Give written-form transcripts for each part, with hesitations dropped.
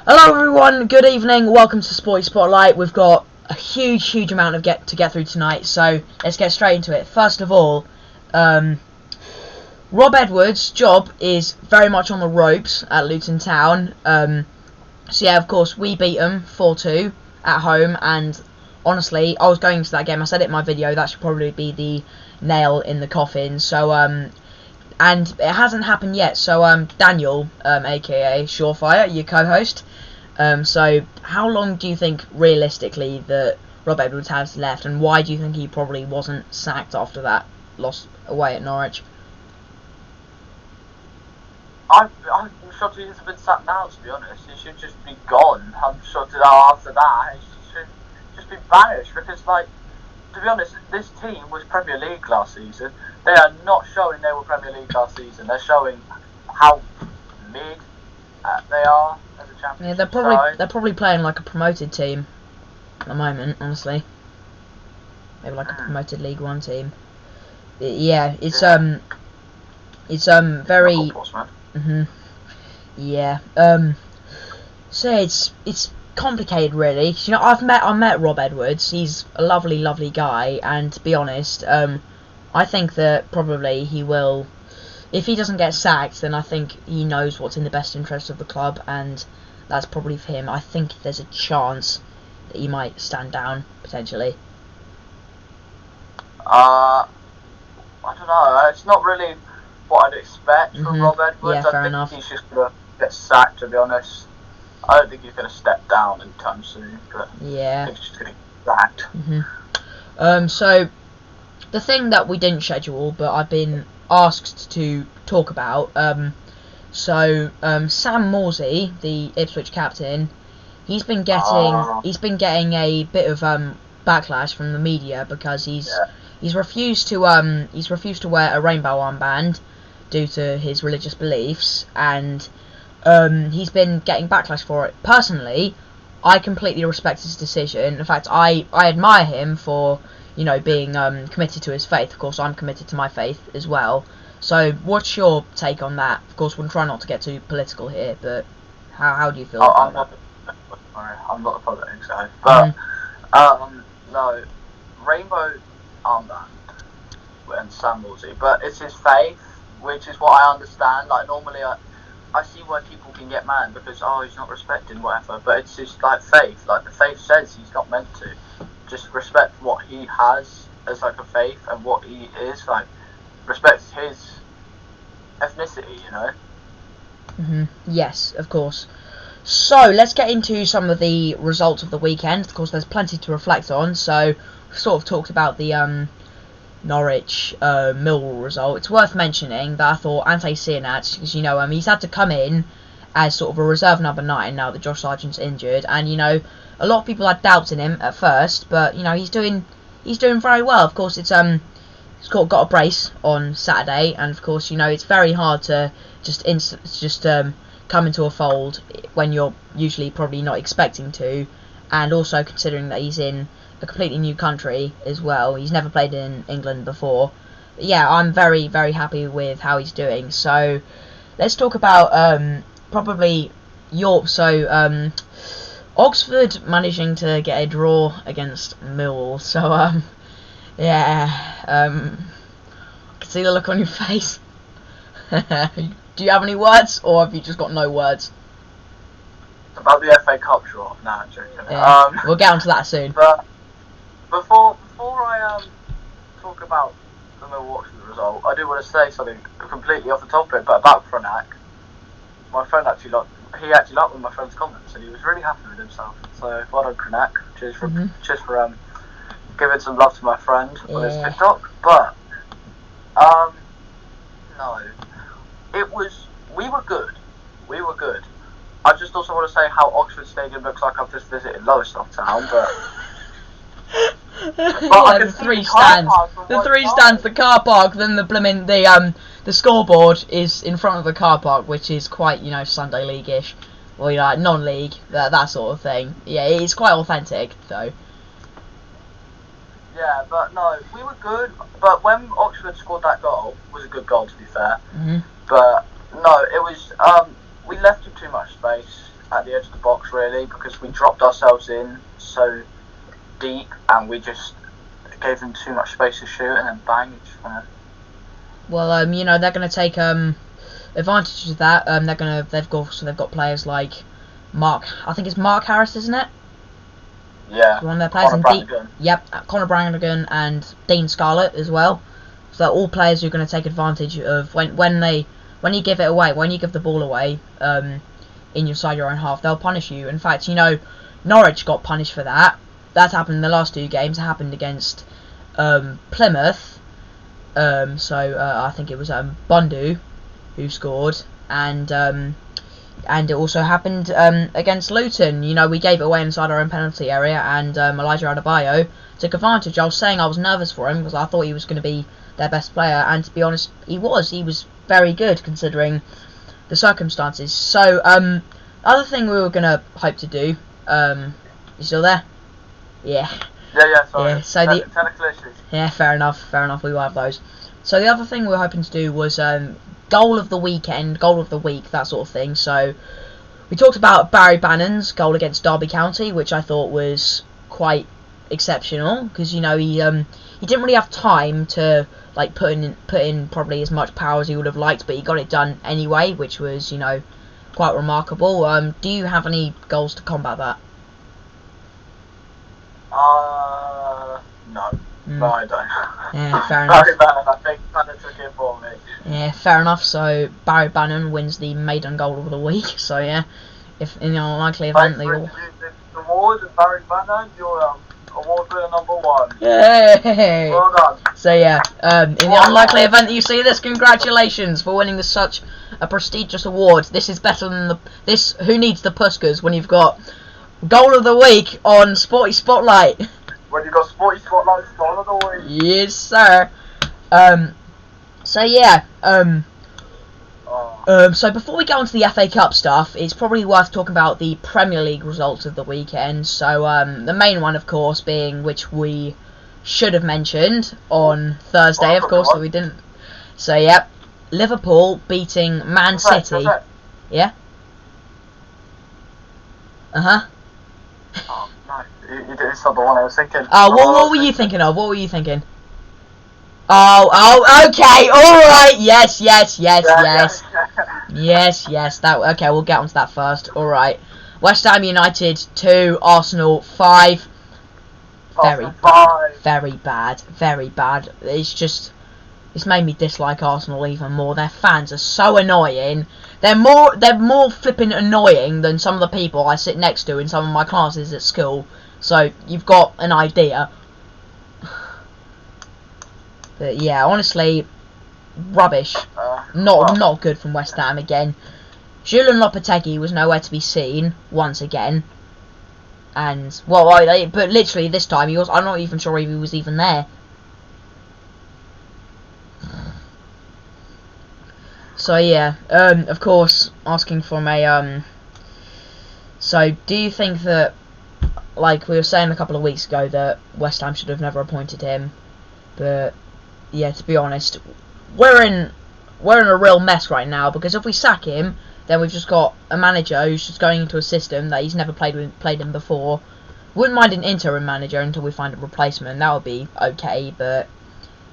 Hello everyone, good evening, welcome to Sporty Spotlight. We've got a huge amount of to get through tonight, so let's get straight into it. First of all, Rob Edwards' job is very much on the ropes at Luton Town. So yeah, of course, we beat them 4-2 at home, and honestly, I was going into that game, I said it in my video, that should probably be the nail in the coffin. So, and it hasn't happened yet, so Daniel, aka Surefire, your co-host, so how long do you think realistically that Rob Edwards has left, and why do you think he probably wasn't sacked after that loss away at Norwich? I'm shocked he hasn't been sacked now, to be honest. He should just be gone. I'm shocked that after that, he should just be banished, because, like, to be honest, this team was Premier League last season. They are not showing they were Premier League last season. They're showing how mid they are as a championship Yeah, they're probably playing like a promoted team at the moment, honestly. Maybe like a promoted League One team. Yeah, it's very. Yeah. So it's complicated, really. You know, I met Rob Edwards. He's a lovely guy, and to be honest, I think that probably he will. If he doesn't get sacked, then I think he knows what's in the best interest of the club, and that's probably for him. I think there's a chance that he might stand down potentially. I don't know. It's not really what I'd expect from Rob Edwards. Yeah, fair I think enough. he's just gonna get sacked, to be honest. I don't think he's gonna step down anytime soon. But Yeah. I think he's just gonna get sacked. So the thing that we didn't schedule, but I've been asked to talk about. Sam Morsy, the Ipswich captain, he's been getting a bit of backlash from the media because he's refused to wear a rainbow armband due to his religious beliefs, and he's been getting backlash for it. Personally, I completely respect his decision. In fact, I admire him for, you know, being committed to his faith. Of course, I'm committed to my faith as well. So, what's your take on that? Of course, we'll try not to get too political here, but how do you feel about that? I'm not a politics guy, but no, rainbow armband and Sam Morsy, but it's his faith, which is what I understand. Like, normally I see why people can get mad because he's not respecting whatever, but it's his like faith. Like, the faith says he's not meant to. Just respect what he has as like a faith and what he is, like respect his ethnicity, you know. Yes, of course. So let's get into some of the results of the weekend. Of course, there's plenty to reflect on. So we've sort of talked about the Norwich Millwall result. It's worth mentioning that I thought Ante Cianat, because you know he's had to come in as sort of a reserve number 9 now that Josh Sargent's injured, and you know a lot of people had doubts in him at first, but you know he's doing very well. Of course, he's got a brace on Saturday, and of course you know it's very hard to just come into a fold when you're usually probably not expecting to, and also considering that he's in a completely new country as well. He's never played in England before. But yeah, I'm very happy with how he's doing. So let's talk about probably York. So Oxford managing to get a draw against Millwall. So yeah, I can see the look on your face. Do you have any words, or have you just got no words? About the FA Cup draw? Nah, I'm joking. Yeah, we'll get onto that soon. But before I talk about the Millwall result, I do want to say something completely off the topic, but about Krenak. My friend actually liked one of my friend's comments, and he was really happy with himself. So well done, Krenak. Cheers for giving some love to my friend on his TikTok. But no, we were good. I just also want to say how Oxford Stadium looks like I've just visited Lowestoft Town, but yeah, the three stands, the car park, then the scoreboard is in front of the car park, which is quite, you know, Sunday League-ish, or you know, non-league, that sort of thing. Yeah, it's quite authentic though. Yeah, but no, we were good. But when Oxford scored that goal, it was a good goal to be fair. But no, it was we left him too much space. at the edge of the box, really, because we dropped ourselves in so deep and we just gave them too much space to shoot, and then bang, it just went. Well, you know, they're going to take advantage of that. They've got players like Mark. I think it's Mark Harris, isn't it? Yeah. One of their players. Yep, Conor Brannigan and Dean Scarlett as well. So they're all players who are going to take advantage of when you give it away, when you give the ball away inside your own half, they'll punish you. In fact, you know, Norwich got punished for that. That's happened in the last 2 games. It happened against Plymouth. I think it was Bundu who scored, and it also happened against Luton. You know, we gave it away inside our own penalty area, and Elijah Adebayo took advantage. I was saying I was nervous for him because I thought he was going to be their best player, and to be honest, he was very good considering the circumstances. So, other thing we were going to hope to do, you still there? Yeah. Yeah, sorry. Yeah, so technical issues. Yeah, fair enough, we will have those. So the other thing we were hoping to do was goal of the weekend, goal of the week, that sort of thing. So we talked about Barry Bannon's goal against Derby County, which I thought was quite exceptional, because, you know, he didn't really have time to like put in probably as much power as he would have liked, but he got it done anyway, which was, you know, quite remarkable. Do you have any goals to combat that? No. No, I don't. Yeah, fair enough. Barry Bannon, I think Bannon took it for me. Yeah, fair enough. So Barry Bannon wins the maiden goal of the week. So yeah, if in the unlikely event that you're award and Barry Bannon, you're award winner number 1. Yay! Well done. So yeah, in the unlikely event that you see this, congratulations for winning such a prestigious award. This is better than this. Who needs the Puskers when you've got goal of the week on Sporty Spotlight? When you got Sporty Spotlight, goal of the week. Yes, sir. So yeah. So before we go on to the FA Cup stuff, it's probably worth talking about the Premier League results of the weekend. So the main one, of course, being which we should have mentioned on Thursday, of course, that we didn't. So yep, Liverpool beating Man City. Yeah. Oh, no, it's not the one I was thinking. Oh, what were you thinking of? What were you thinking? Oh, okay, alright, yes. Yes, okay, we'll get onto that first, alright. West Ham United 2, Arsenal 5. Very bad. It's made me dislike Arsenal even more. Their fans are so annoying. They're more flipping annoying than some of the people I sit next to in some of my classes at school. So, you've got an idea. But yeah, honestly, rubbish. Not good from West Ham again. Julian Lopetegui was nowhere to be seen once again. And but literally this time I'm not even sure if he was even there. So yeah, of course, asking from a So do you think that, like we were saying a couple of weeks ago, that West Ham should have never appointed him? But yeah, to be honest, we're in a real mess right now, because if we sack him, then we've just got a manager who's just going into a system that he's never played in before. Wouldn't mind an interim manager until we find a replacement. That would be okay, but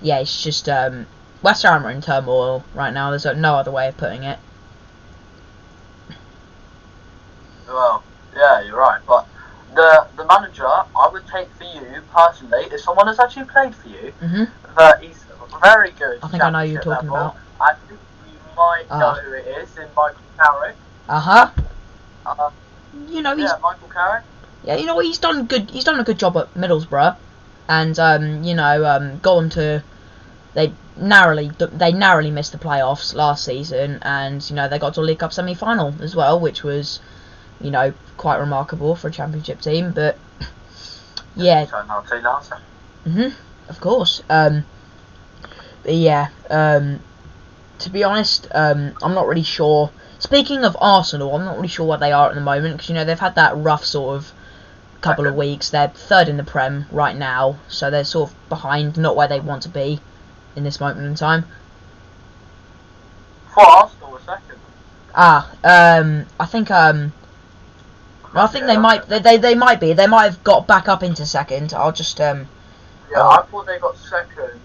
yeah, it's just West Ham are in turmoil right now. There's no other way of putting it. Well, yeah, you're right, but the manager I would take for you personally is someone that's actually played for you. That he's very good. I think I know who you're talking about. I think you might know who it is, in Michael Carrick. You know, Michael Carrick. Yeah, you know, he's done a good job at Middlesbrough, and you know, got them to. They narrowly missed the playoffs last season, and you know they got to a League Cup semi-final as well, which was, you know, quite remarkable for a Championship team. But yeah. Of course. But yeah. To be honest, I'm not really sure. Speaking of Arsenal, I'm not really sure what they are at the moment, because you know they've had that rough sort of couple of weeks. They're third in the Prem right now, so they're sort of behind, not where they want to be in this moment in time. For Arsenal, a second. I think I think they might. They might be. They might have got back up into second. I'll just Yeah, I thought they got second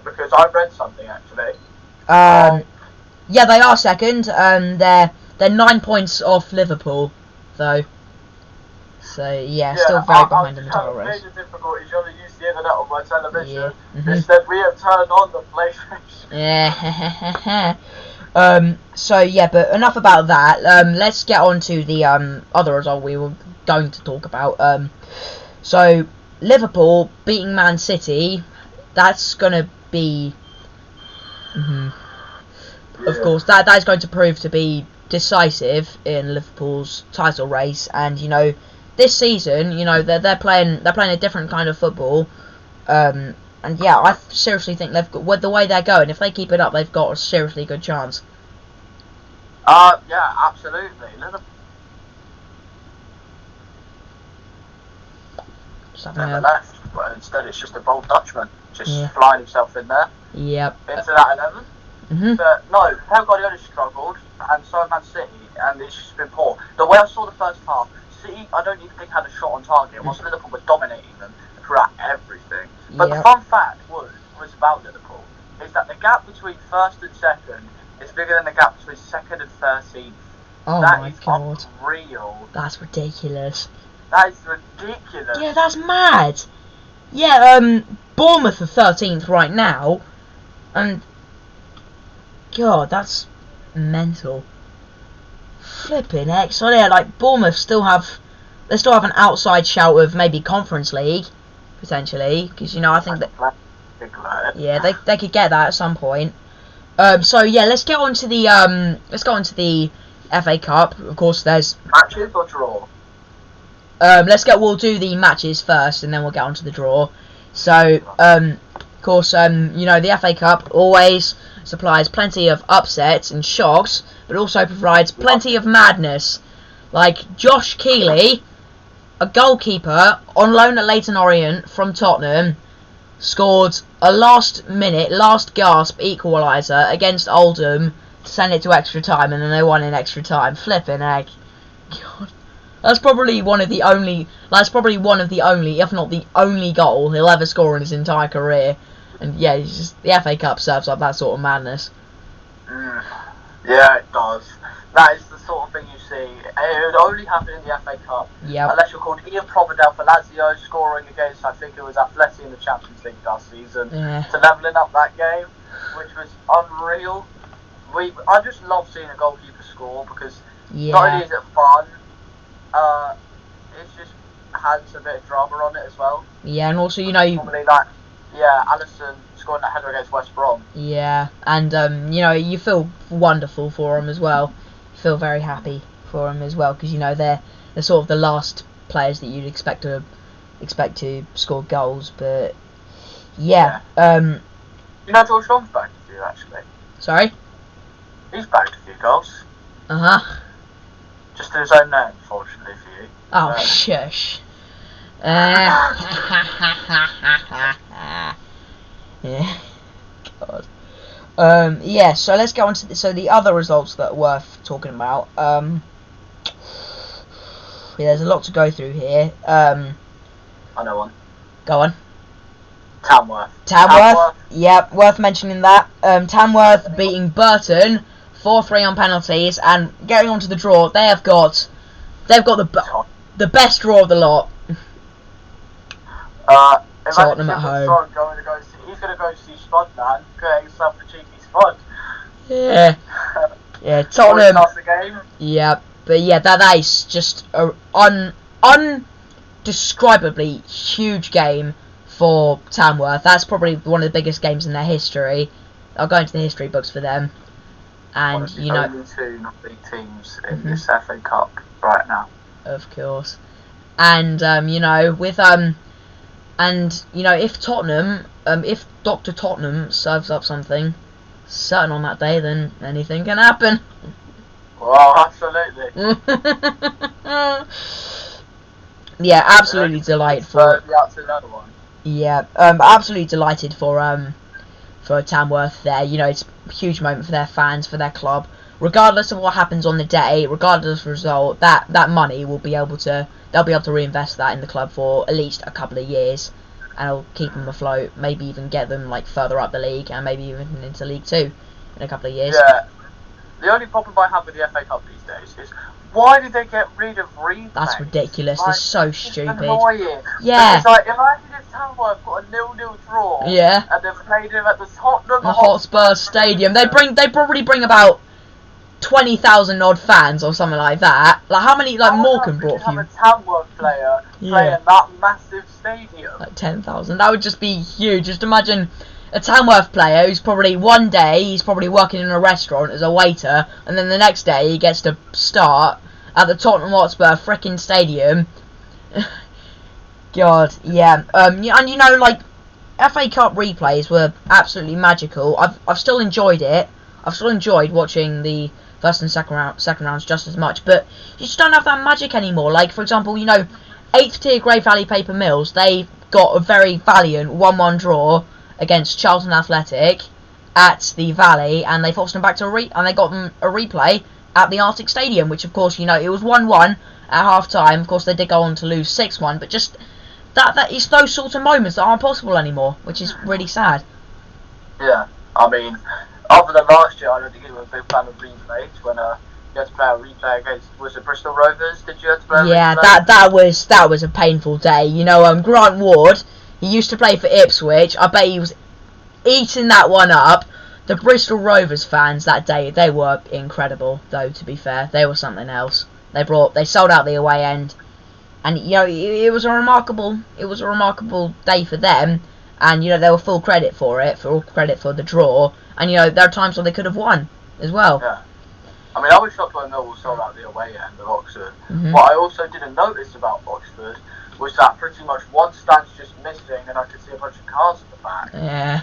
because I read something actually. Yeah, they are second. They're 9 points off Liverpool, though. So yeah, still very behind in the title race. Major difficulties. You only use the internet on my television. Yeah. Instead, we have turned on the PlayStation. Yeah. So yeah, but enough about that. Let's get on to the other result we were going to talk about. So Liverpool beating Man City. That's gonna be. Of course, that is going to prove to be decisive in Liverpool's title race, and this season, they're playing a different kind of football, and yeah, I seriously think they've got, with the way they're going, if they keep it up, they've got a seriously good chance. Yeah, absolutely. Never left, but instead it's just a bold Dutchman just flying himself in there. Yep. Into that 11. But no, Pep Guardiola struggled, and so Man City, and it's just been poor. The way I saw the first half, City, I don't even think had a shot on target. Whilst Liverpool were dominating them throughout everything. But the fun fact was about Liverpool is that the gap between first and second is bigger than the gap between second and 13th. Oh my god! Unreal. That's ridiculous. That is ridiculous. Yeah, that's mad. Yeah, Bournemouth are 13th right now, and God, that's mental. Flipping heck. So yeah, like Bournemouth still have an outside shout of maybe Conference League potentially, because I think that they could get that at some point. So yeah, let's get on to the FA Cup. Of course, there's matches or draw. We'll do the matches first, and then we'll get on to the draw. So of course, the FA Cup always supplies plenty of upsets and shocks, but also provides plenty of madness. Like Josh Keeley, a goalkeeper on loan at Leyton Orient from Tottenham, scored a last gasp equaliser against Oldham to send it to extra time, and then they won in extra time. Flipping heck. God. That's probably one of the only, if not the only goal he'll ever score in his entire career. And yeah, the FA Cup serves up that sort of madness. Yeah, it does. That is the sort of thing you see. It would only happen in the FA Cup. Unless you're called Ian Providel for Lazio, scoring against, I think it was Atleti in the Champions League last season, to levelling up that game, which was unreal. I just love seeing a goalkeeper score because not only is it fun, it just has a bit of drama on it as well. Yeah, and also normally Alisson scoring that header against West Brom. Yeah, and you feel wonderful for him as well. You feel very happy for him as well because they're sort of the last players that you'd expect to score goals. But yeah. George Long's bagged a few actually. Sorry. He's bagged a few goals. Just in his own name, fortunately for you. Oh, shush. Yeah. God. Yeah, so let's go on to the other results that are worth talking about. There's a lot to go through here. I know one. Go on. Tamworth. Yep, worth mentioning that. Tamworth beating Burton 4-3 on penalties, and getting on to the draw. They've got the best draw of the lot. Tottenham at home. He's going to go see Spud, man. Getting himself a cheeky Spud. Yeah. Yeah, Tottenham. Yeah, but yeah, that is just an undescribably huge game for Tamworth. That's probably one of the biggest games in their history. I'll go into the history books for them. And only two non-league teams in this FA Cup right now. Of course. And if Tottenham, if Dr. Tottenham serves up something certain on that day, then anything can happen. Well, absolutely. Yeah, absolutely delighted for. Yeah, absolutely delighted for Tamworth there. It's a huge moment for their fans, for their club. regardless of what happens on the day, regardless of the result, that money will be able to they'll be able to reinvest that in the club for at least a couple of years, and it'll keep them afloat. Maybe even get them like further up the league, and maybe even into League Two in a couple of years. Yeah. The only problem I have with the FA Cup these days is why did they get rid of replays? That's ridiculous. Like, it's so it's stupid. Annoying. Yeah. It's like, imagine if Tamworth got a 0-0 draw. Yeah. And they've played him at the Tottenham Hotspur Stadium. They probably bring about 20,000 odd fans or something like that. Like how many Morecambe brought for you? Have a Tamworth player play in that massive stadium. Like 10,000. That would just be huge. Just imagine a Tamworth player who's probably one day he's probably working in a restaurant as a waiter, and then the next day he gets to start at the Tottenham Hotspur frickin' stadium. God, yeah. And you know, like FA Cup replays were absolutely magical. I've still enjoyed it. I've still enjoyed watching the first and second rounds just as much, but you just don't have that magic anymore. Like for example, you know, 8th tier Great Valley Paper Mills, they got a very valiant 1-1 draw against Charlton Athletic at the Valley, and they forced them back to and they got them a replay at the Arctic Stadium, which of course, you know, it was 1-1 at half time. Of course they did go on to lose 6-1, but just that it's those sorts of moments that aren't possible anymore, which is really sad. Yeah, I mean, other than last year, I don't think you were a big fan of replays when you had to play a replay against, was it Bristol Rovers? Did you have to play a replay? that was a painful day. You know, Grant Ward, he used to play for Ipswich. I bet he was eating that one up. The Bristol Rovers fans that day, they were incredible, though, to be fair. They were something else. They sold out the away end. And, you know, it was a remarkable day for them. And, you know, they were full credit for the draw. And, you know, there are times when they could have won as well. Yeah. I mean, I was shocked when Millwall sold out the away end of Oxford. Mm-hmm. What I also didn't notice about Oxford was that pretty much one stand's just missing, and I could see a bunch of cars at the back. Yeah.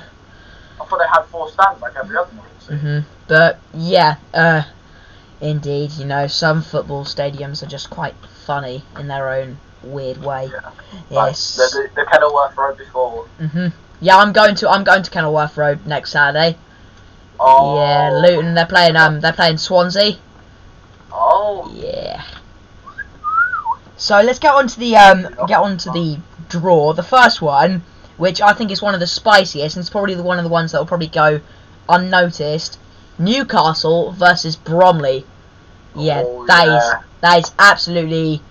I thought they had 4 stands like every other one. Mm-hmm. But yeah, indeed, you know, some football stadiums are just quite funny in their own weird way. Yeah. Yes. Like the Kenilworth Road before. Mhm. Yeah, I'm going to Kenilworth Road next Saturday. Oh. Yeah, Luton. They're playing Swansea. Oh. Yeah. So let's get on to the draw. The first one, which I think is one of the spiciest, and it's probably one of the ones that will probably go unnoticed. Newcastle versus Bromley. Yeah, that is absolutely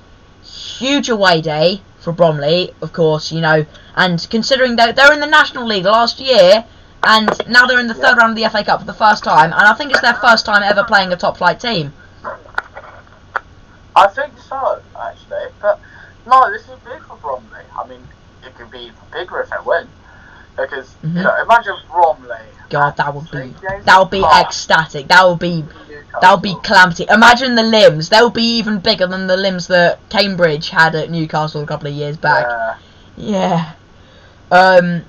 huge away day for Bromley, of course, you know, and considering that they're in the National League last year, and now they're in the third round of the FA Cup for the first time, and I think it's their first time ever playing a top flight team. I think so, actually, but no, this is big for Bromley. I mean, it could be even bigger if they win, because you know, imagine Bromley. God, that would be ecstatic. That would be calamity. Imagine the limbs. They'll be even bigger than the limbs that Cambridge had at Newcastle a couple of years back. Yeah. So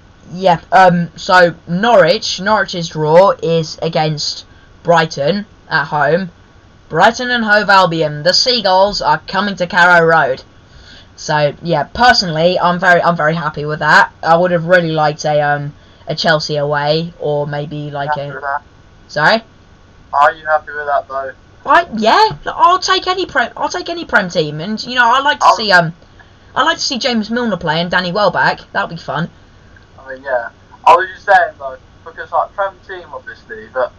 Norwich's draw is against Brighton at home. Brighton and Hove Albion, the Seagulls are coming to Carrow Road. So yeah, personally, I'm very happy with that. I would have really liked a Chelsea away, or maybe like Sorry. Are you happy with that though? I'll take any Prem team, and you know I'd like to see James Milner play and Danny Welbeck. That'll be fun. I mean, yeah. I was just saying though, because like Prem team obviously, but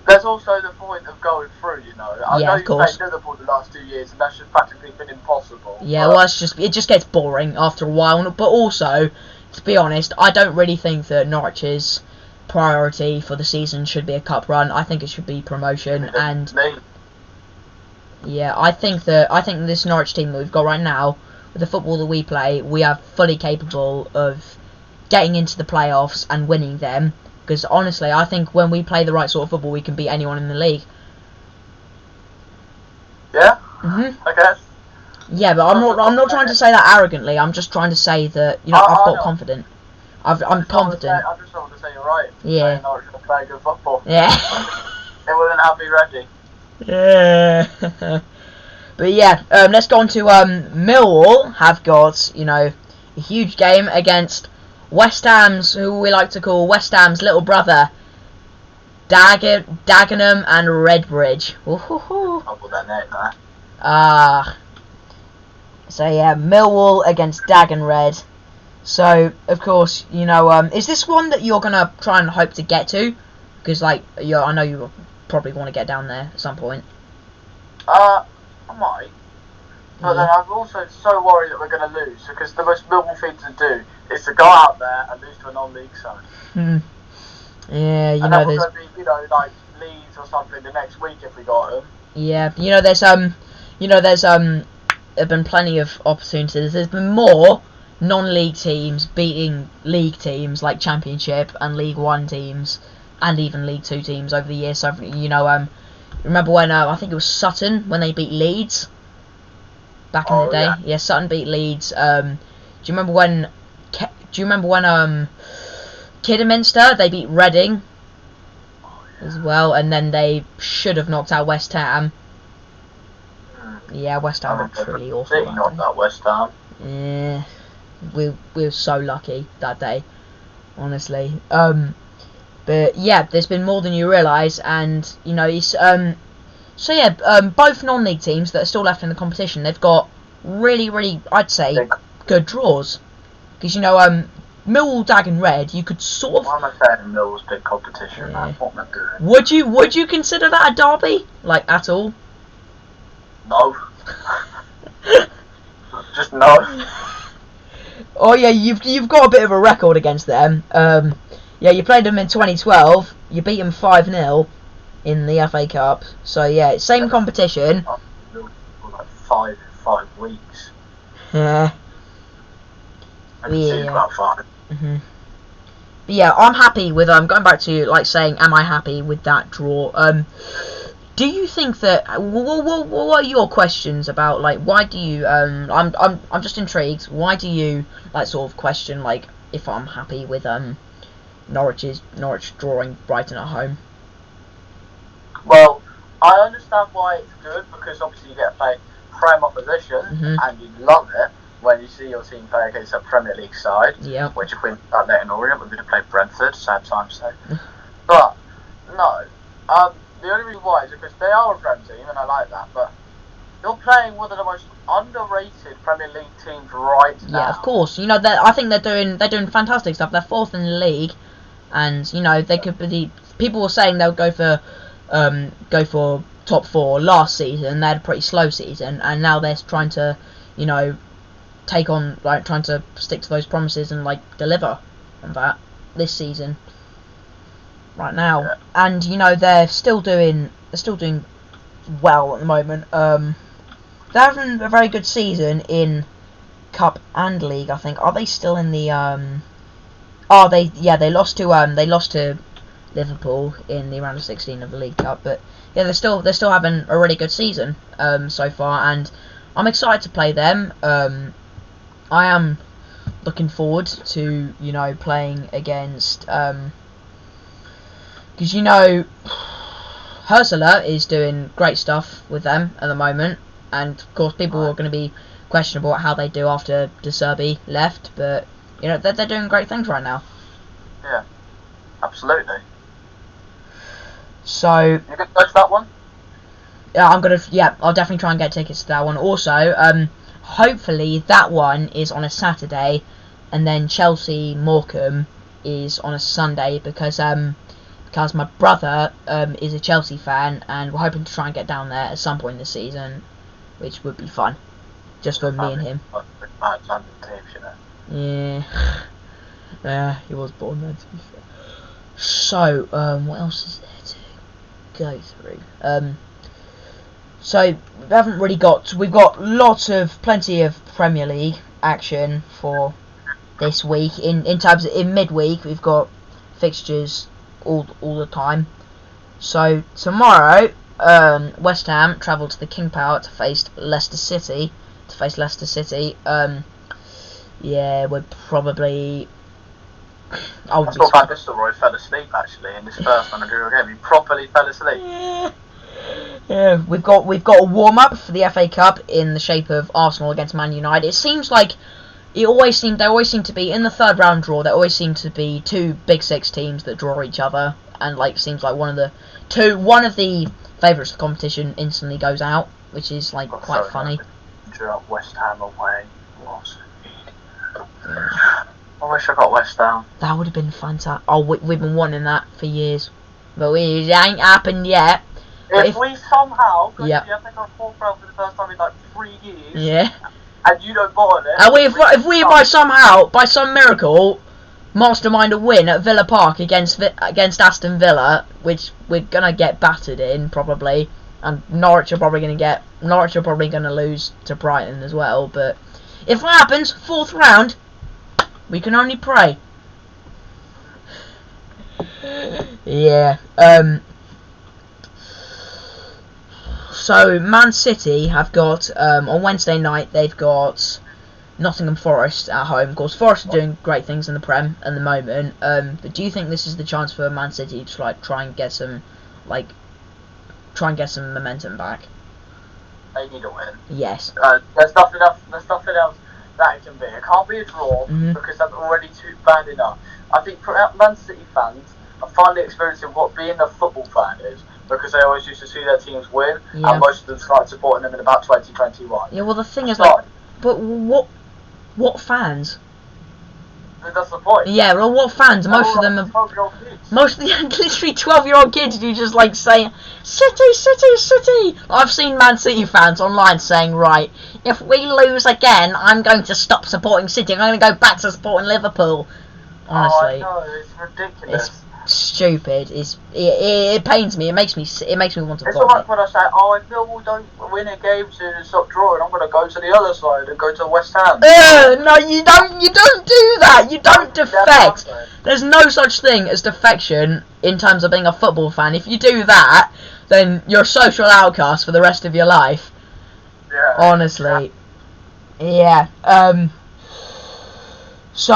there's also the point of going through, you know. I know you played Liverpool the last 2 years, and that's just practically been impossible. Yeah, well, it just gets boring after a while. But also, to be honest, I don't really think that Norwich's priority for the season should be a cup run. I think it should be promotion. And yeah, I think this Norwich team that we've got right now, with the football that we play, we are fully capable of getting into the playoffs and winning them. Because honestly, I think when we play the right sort of football, we can beat anyone in the league. Yeah. I guess. Yeah, but I'm not trying to say that arrogantly. I'm just trying to say that, you know, I've got confidence. I'm confident. I just want to say you're right. Yeah. Norwich will play good football. Yeah. They wouldn't have me ready. Yeah. But yeah, let's go on to Millwall. Have got, you know, a huge game against West Ham's, who we like to call West Ham's little brother, Dagenham and Redbridge. Woohoo! I'll put their name there. So yeah, Millwall against Dagenham Red. So of course, you know, is this one that you're gonna try and hope to get to? Because like, I know you probably want to get down there at some point. I might. But then I'm also so worried that we're going to lose, because the most Millwall thing to do is to go out there and lose to a non-league side. Yeah, and then we're going to be, you know, like Leeds or something the next week if we got them. Yeah, you know, there's there've been plenty of opportunities. There's been more non-league teams beating league teams like Championship and League One teams, and even League Two teams over the years. So you know, remember when I think it was Sutton when they beat Leeds back in the day? Yeah, Sutton beat Leeds. Do you remember when? Kidderminster, they beat Reading as well, and then they should have knocked out West Ham. Yeah, West Ham were pretty awful. They knocked out West Ham. Yeah, we were so lucky that day, honestly. But yeah, there's been more than you realise, and you know, it's so yeah, both non-league teams that are still left in the competition, they've got really, I'd say, good draws. Because you know, Millwall, Dagenham Red, you could sort of. Why am I saying Millwall's big competition? Yeah. What am I doing? Would you consider that a derby, like at all? No. Just no. Oh yeah, you've got a bit of a record against them. Yeah, you played them in 2012. You beat them 5-0 in the FA Cup. So yeah, same competition. Like 5 weeks. Yeah. And about 5. But yeah, I'm happy with going back to like saying, am I happy with that draw? Do you think that? What are your questions about? Like, why do you? I'm just intrigued. Why do you like sort of question like if I'm happy with Norwich drawing Brighton at home? Well, I understand why it's good, because obviously you get to play prime opposition and you love it when you see your team play against a Premier League side. Yeah. Which if we at Leighton Orient, we're going to play Brentford. Sad time to say. But no, the only reason why is because they are a Prem team, and I like that. But you're playing one of the most underrated Premier League teams right now. Yeah, of course. You know, I think they're doing fantastic stuff. They're 4th in the league, and you know they could be. People were saying they'll go for top 4 last season. They had a pretty slow season, and now they're trying to, you know, trying to stick to those promises and like deliver on that this season. Right now, and you know they're still doing well at the moment. They're having a very good season in Cup and League. I think. Are they still in the? They lost to Liverpool in the round of 16 of the League Cup, but yeah, they're still having a really good season so far, and I'm excited to play them. I am looking forward to, you know, playing against. Because you know, Ursula is doing great stuff with them at the moment, and of course people are going to be questionable about how they do after De Serbi left, but you know they're doing great things right now. Yeah, absolutely. So you going to go to that one? Yeah, I'll definitely try and get tickets to that one. Also, hopefully that one is on a Saturday, and then Chelsea Morecambe is on a Sunday, because my brother is a Chelsea fan, and we're hoping to try and get down there at some point this season, which would be fun, just for me and him. Yeah, he was born there, to be fair. So, what else is there to go through? So we've got plenty of Premier League action for this week. In terms of, in midweek, we've got fixtures all the time. So tomorrow, West Ham travel to the King Power to face Leicester City. Yeah, we're probably. I thought Van Nistelrooy fell asleep actually in this first managerial game. He properly fell asleep. Yeah, we've got a warm up for the FA Cup in the shape of Arsenal against Man United. It seems like they always seem to be in the third round draw. There always seem to be 2 Big Six teams that draw each other, and like seems like one of the favourites of the competition instantly goes out, which is like quite funny. West Ham away. I wish I got West Ham. That would have been fantastic. Oh, we've been wanting that for years, but it ain't happened yet. If we somehow go to the FA Cup fourth round for the first time in like 3 years, and you don't bother it, and if we by some miracle, mastermind a win at Villa Park against Aston Villa, which we're gonna get battered in probably, and Norwich are probably gonna lose to Brighton as well. But if that happens, fourth round, we can only pray. Yeah. So Man City have got on Wednesday night they've got Nottingham Forest at home. Of course, Forest are doing great things in the Prem at the moment. But do you think this is the chance for Man City to try and get some momentum back? They need a win. Yes. There's nothing else that it can be. It can't be a draw because that's already too bad enough. I think for Man City fans are finally experiencing what being a football fan is, because they always used to see their teams win, and most of them started supporting them in about 2021. Yeah, well the thing is, like, but what fans? That's the point. Yeah, well, what fans? Most of them are 12-year-old kids. Literally 12-year-old kids who just like saying City, City, City. I've seen Man City fans online saying, right, if we lose again, I'm going to stop supporting City. I'm going to go back to supporting Liverpool. Honestly, I know, it's ridiculous. It's stupid. It pains me. It makes me want to. It's alright when I say, if Liverpool don't win a game soon and stop drawing, I'm going to go to the other side and go to West Ham. No, you don't do that. You don't defect. There's no such thing as defection in terms of being a football fan. If you do that, then you're a social outcast for the rest of your life. Yeah. Honestly. Yeah. So,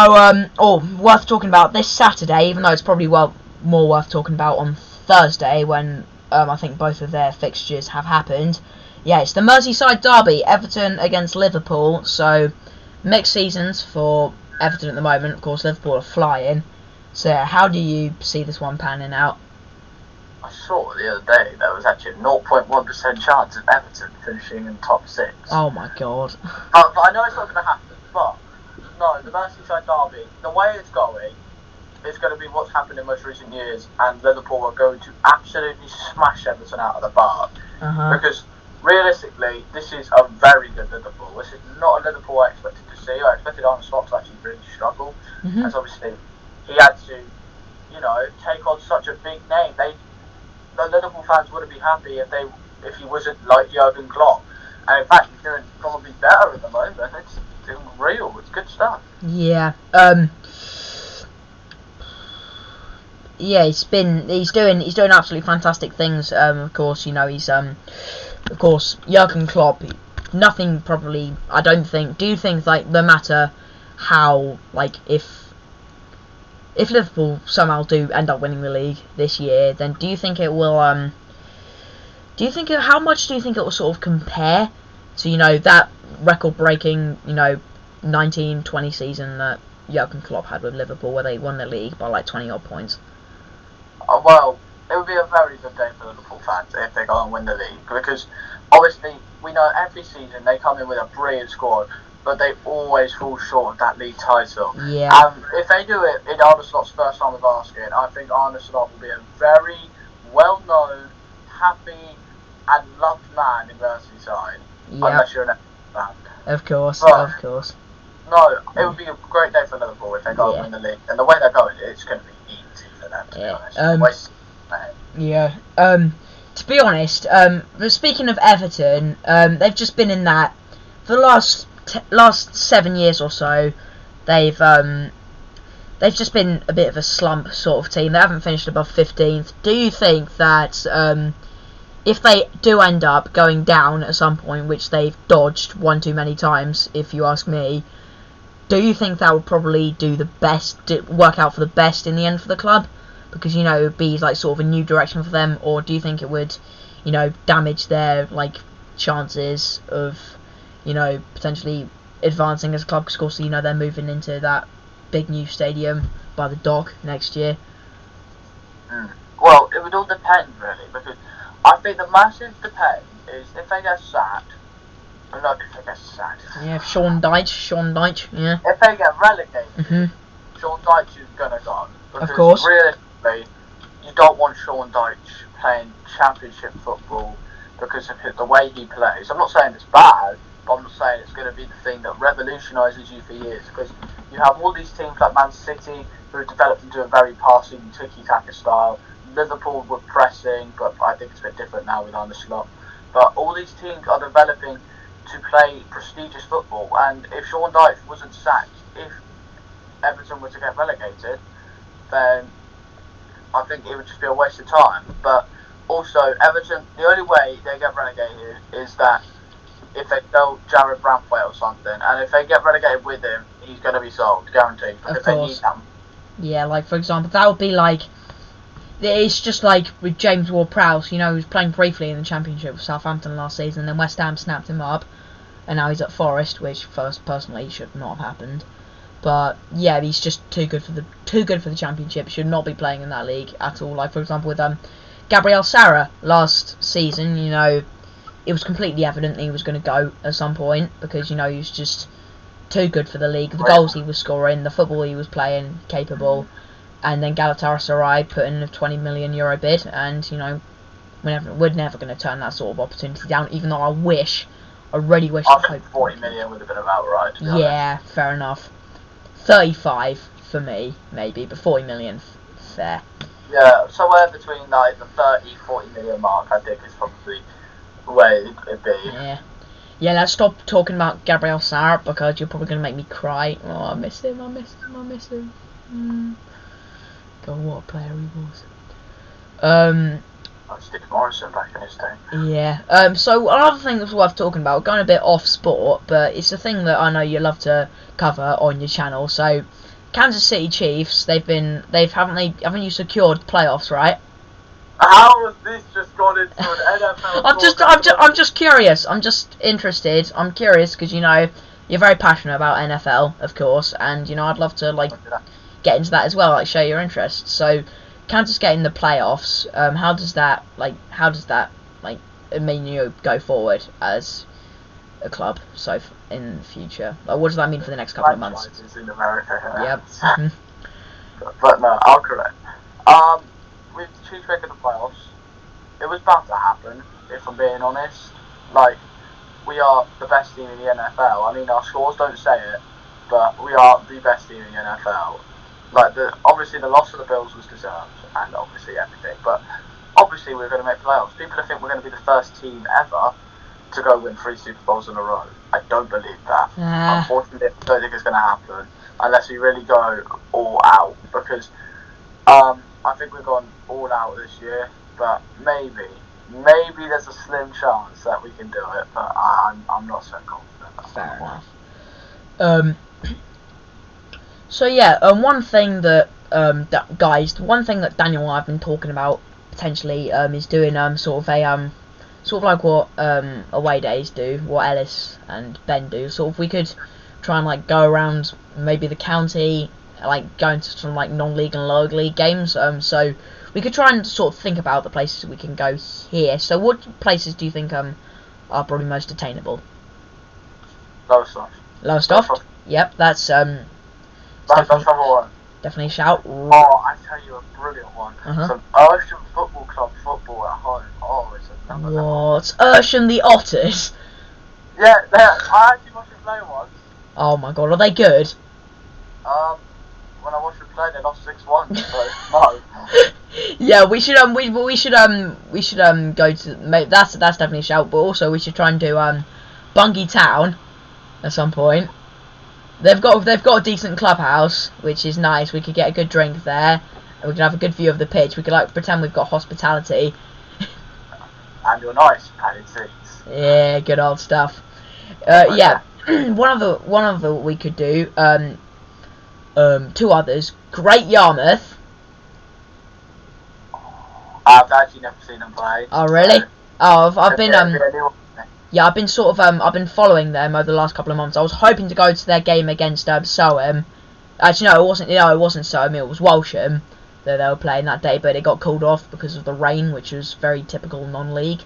worth talking about this Saturday, even though it's probably more worth talking about on Thursday when I think both of their fixtures have happened. Yeah, it's the Merseyside derby, Everton against Liverpool. So, mixed seasons for Everton at the moment. Of course, Liverpool are flying. So, how do you see this one panning out? I saw the other day there was actually a 0.1% chance of Everton finishing in top 6. Oh my god. But I know it's not going to happen, but no, the Merseyside derby, the way it's going, is going to be what's happened in most recent years, and Liverpool are going to absolutely smash Everton out of the park. Because realistically, this is a very good Liverpool. This is not a Liverpool I expected to see. I expected Arne Slot to actually really struggle, as obviously he had to, take on such a big name. The Liverpool fans wouldn't be happy if he wasn't like Jurgen Klopp, and in fact he's doing probably better at the moment. It's doing real. It's good stuff. Yeah. Yeah, he's doing absolutely fantastic things. Of course, he's of course Jurgen Klopp. Nothing probably. I don't think. Do you think like no matter how if Liverpool somehow do end up winning the league this year, then do you think it will how much do you think it will sort of compare to that record-breaking 19-20 season that Jurgen Klopp had with Liverpool, where they won the league by like 20 odd points? Well, it would be a very good day for Liverpool fans if they go and win the league, because obviously we know every season they come in with a brilliant squad, but they always fall short of that league title. Yeah. If they do it in Arne Slot's first time of asking, I think Arne Slot will be a very well-known, happy, and loved man in Merseyside. Yeah. Unless you're an Everton fan. Of course. No, it would be a great day for Liverpool if they go and win the league. And the way they're going, it's going to be easy for them, to be honest. To be honest, speaking of Everton, they've just been in that for the last 7 years or so. They've just been a bit of a slump sort of team. They haven't finished above 15th. Do you think that if they do end up going down at some point, which they've dodged one too many times, if you ask me, do you think that would probably work out for the best in the end for the club? Because, it would be like sort of a new direction for them, or do you think it would, damage their chances of, potentially advancing as a club? Because, of course, they're moving into that big new stadium by the dock next year. it would all depend really, because I think the massive depend is if they get sacked. Not if they get sacked. Yeah, Sean Dyche, yeah. If they get relegated, Sean Dyche is gonna go. Of course. Realistically, you don't want Sean Dyche playing Championship football because of the way he plays. I'm not saying it's bad, but I'm not saying it's going to be the thing that revolutionises you for years. Because you have all these teams like Man City who have developed into a very passing, tiki-taka style. Liverpool were pressing, but I think it's a bit different now with Arne Slot. But all these teams are developing to play prestigious football. And if Sean Dyche wasn't sacked, if Everton were to get relegated, then I think it would just be a waste of time. But also, Everton, the only way they get relegated is that if they sell Jared Brantwaite or something, and if they get relegated with him, he's going to be sold, guaranteed, because they need him. Yeah, like for example, that would be like, it's just like with James Ward-Prowse, you know, he was playing briefly in the Championship with Southampton last season, then West Ham snapped him up, and now he's at Forest, which first personally should not have happened. But yeah, he's just too good for the Championship. Should not be playing in that league at all. Like for example with Gabriel Sara last season, you know, it was completely evident that he was going to go at some point because, you know, he was just too good for the league. The goals he was scoring, the football he was playing, capable. And then Galatasaray put in a €20 million bid, and, you know, we're never going to turn that sort of opportunity down, even though I really wish... I think 40 million would have been about right, to be yeah, honest. Fair enough. 35 for me, maybe, but 40 million, fair. Yeah, somewhere between like the 30-40 million mark, I think, is probably the way it'd be. Yeah. Yeah, let's stop talking about Gabriel Sara because you're probably going to make me cry. Oh, I miss him. God, what a player he was. Like Steve Morrison back in his day. Yeah. So another thing that's worth talking about, going a bit off sport, but it's a thing that I know you love to cover on your channel. So, Kansas City Chiefs, haven't you secured playoffs, right? How has this just gone into an NFL? I'm just curious. I'm just interested. I'm curious because, you know, you're very passionate about NFL, of course, and, you know, I'd love to like get into that as well, like share your interest. So, Kansas getting the playoffs. How does that mean you go forward as a club? So in the future, like, what does that mean for the next couple of months? In America, yep. But no, I'll correct. With the Chiefs making the playoffs, it was bound to happen. If I'm being honest, like, we are the best team in the NFL. I mean, our scores don't say it, but we are the best team in the NFL. Like, obviously the loss of the Bills was deserved, and obviously everything, but obviously we're going to make playoffs. People think we're going to be the first team ever to go win 3 Super Bowls in a row. I don't believe that. Unfortunately, I don't think it's going to happen unless we really go all out, because I think we've gone all out this year, but maybe there's a slim chance that we can do it, but I'm not so confident. Fair enough. So yeah, one thing that Daniel and I have been talking about potentially is doing sort of like what away days do, what Ellis and Ben do. Sort of we could try and like go around maybe the county, like going to some like non-league and lower league games. So we could try and sort of think about the places we can go here. So what places do you think are probably most attainable? Lowestoft. Yep, that's number one. Definitely a shout. Oh, I tell you a brilliant one. Some Ocean Football Club football at home. Oh, it's a number. What? Ocean the Otters? Yeah, I actually watched them play once. Oh my god, are they good? When I watched them play, they lost 6-1. So no. Yeah, we should go to. That's definitely a shout. But also we should try and do Bungay Town at some point. They've got a decent clubhouse, which is nice. We could get a good drink there, and we could have a good view of the pitch. We could like pretend we've got hospitality. And you're nice, padded seats. Yeah, good old stuff. Yeah, one of the we could do. 2 others. Great Yarmouth. I've actually never seen them play. Oh really? So I've been yeah, I've been sort of I've been following them over the last couple of months. I was hoping to go to their game against Soham. Actually, no, it wasn't. Soham. It was Walsham. that they were playing that day, but it got called off because of the rain, which was very typical non-league.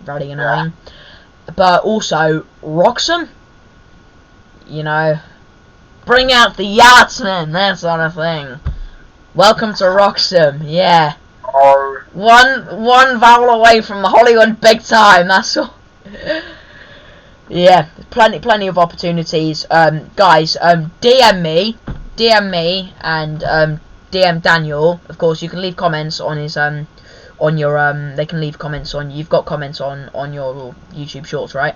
Very annoying. Yeah. But also, Wroxham, you know, bring out the Yardsmen, that sort of thing. Welcome to Wroxham, yeah. One vowel away from the Hollywood big time, that's all. Yeah, plenty of opportunities. Guys, DM me, and DM Daniel. Of course, you can leave comments on his on your they can leave comments on. You've got comments on your YouTube shorts, right?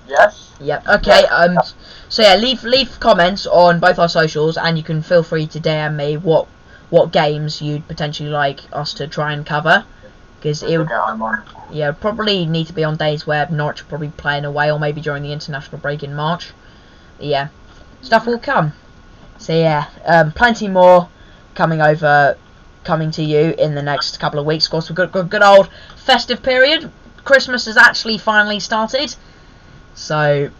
Yes. Yep. Okay. Yeah. So yeah, leave comments on both our socials, and you can feel free to DM me what games you'd potentially like us to try and cover, because it would probably need to be on days where Norwich are probably playing away, or maybe during the international break in March. Yeah, stuff will come. So yeah, plenty more coming to you in the next couple of weeks. Of course, we've got good old festive period. Christmas has actually finally started. So,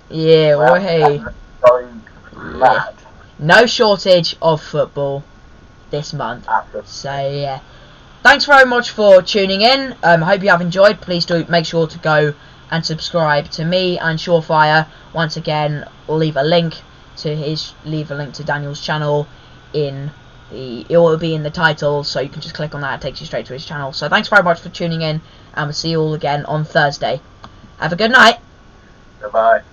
yeah, well, hey. Yeah. No shortage of football this month. So, yeah. Thanks very much for tuning in. I hope you have enjoyed. Please do make sure to go and subscribe to me and Surefire. Once again, leave a link to Daniel's channel it will be in the title, so you can just click on that. It takes you straight to his channel. So thanks very much for tuning in, and we'll see you all again on Thursday. Have a good night. Goodbye.